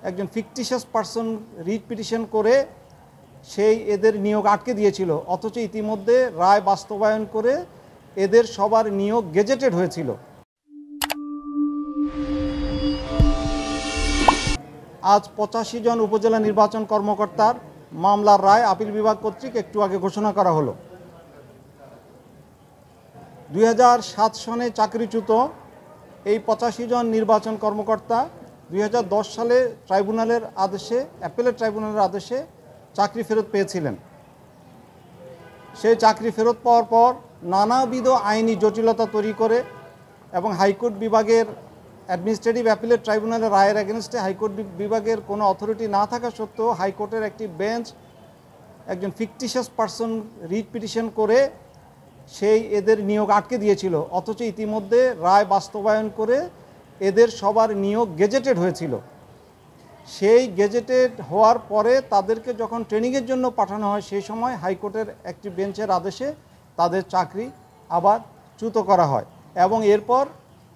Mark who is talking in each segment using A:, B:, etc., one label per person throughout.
A: একজন fictitious person writ petition করে সেই এদের নিয়োগ আটকে দিয়েছিল, অথচ ইতিমধ্যে রায় বাস্তবায়ন করে এদের সবার নিয়োগ গেজেটেড হয়েছিল। আজ 85 জন উপজেলা নির্বাচন কর্মকর্তার মামলার রায় আপিল বিভাগ কর্তৃক একটু আগে ঘোষণা করা হলো। 2007 সনে চাকরিচ্যুত এই 85 জন নির্বাচন কর্মকর্তা 2010 সালে ট্রাইব্যুনালের আদেশে, অ্যাপেলেট ট্রাইব্যুনালের আদেশে চাকরি ফেরত পেয়েছিলেন। সেই চাকরি ফেরত পাওয়ার পর নানাবিধ আইনি জটিলতা তৈরি করে এবং হাইকোর্ট বিভাগের অ্যাডমিনিস্ট্রেটিভ অ্যাপিলেট ট্রাইব্যুনালের রায়ের এগেনস্টে হাইকোর্ট বিভাগের কোনো অথরিটি না থাকা সত্ত্বেও হাইকোর্টের একটি বেঞ্চ একজন ফিকটিশিয়াস পারসন রিট পিটিশন করে সেই এদের নিয়োগ আটকে দিয়েছিল, অথচ ইতিমধ্যে রায় বাস্তবায়ন করে এদের সবার নিয়োগ গেজেটেড হয়েছিল। সেই গেজেটেড হওয়ার পরে তাদেরকে যখন ট্রেনিংয়ের জন্য পাঠানো হয়, সেই সময় হাইকোর্টের একটি বেঞ্চের আদেশে তাদের চাকরি আবার চ্যুত করা হয় এবং এরপর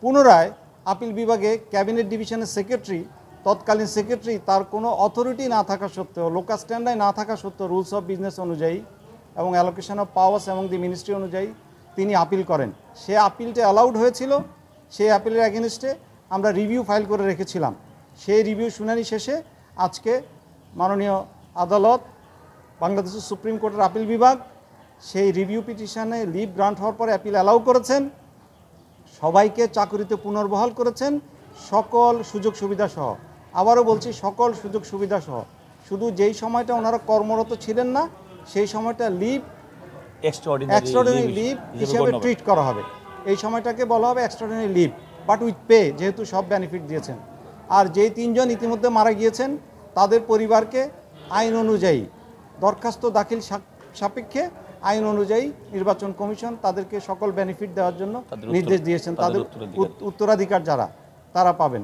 A: পুনরায় আপিল বিভাগে ক্যাবিনেট ডিভিশনের সেক্রেটারি, তৎকালীন সেক্রেটারি, তার কোনো অথরিটি না থাকা সত্ত্বেও, লোকাল স্ট্যান্ডার্ড না থাকা সত্ত্বেও রুলস অফ বিজনেস অনুযায়ী এবং অ্যালোকেশন অফ পাওয়ার্স এবং দি মিনিস্ট্রি অনুযায়ী তিনি আপিল করেন। সে আপিলটা অ্যালাউড হয়েছিল। সেই আপিলের এগেনস্টে আমরা রিভিউ ফাইল করে রেখেছিলাম। সেই রিভিউ শুনানি শেষে আজকে মাননীয় আদালত, বাংলাদেশের সুপ্রিম কোর্টের আপিল বিভাগ সেই রিভিউ পিটিশনে লিভ গ্রান্ট হওয়ার পরে অ্যাপিল অ্যালাউ করেছেন, সবাইকে চাকরিতে পুনর্বহাল করেছেন, সকল সুযোগ সুবিধা সহ। আবারও বলছি, সকল সুযোগ সুবিধা সহ। শুধু যেই সময়টা ওনারা কর্মরত ছিলেন না, সেই সময়টা লিভ, এক্সট্রাঅর্ডিনারি লিভ হিসেবে ট্রিট করা হবে। এই সময়টাকে বলা হবে extraordinary leave, but with pay, যেহেতু সব বেনিফিট দিয়েছেন। আর যেই 3 জন ইতিমধ্যে মারা গিয়েছেন তাদের পরিবারকে আইন অনুযায়ী দরখাস্ত দাখিল সাপেক্ষে আইন অনুযায়ী নির্বাচন কমিশন তাদেরকে সকল বেনিফিট দেওয়ার জন্য নির্দেশ দিয়েছেন। তাদের উত্তরাধিকার যারা, তারা পাবেন।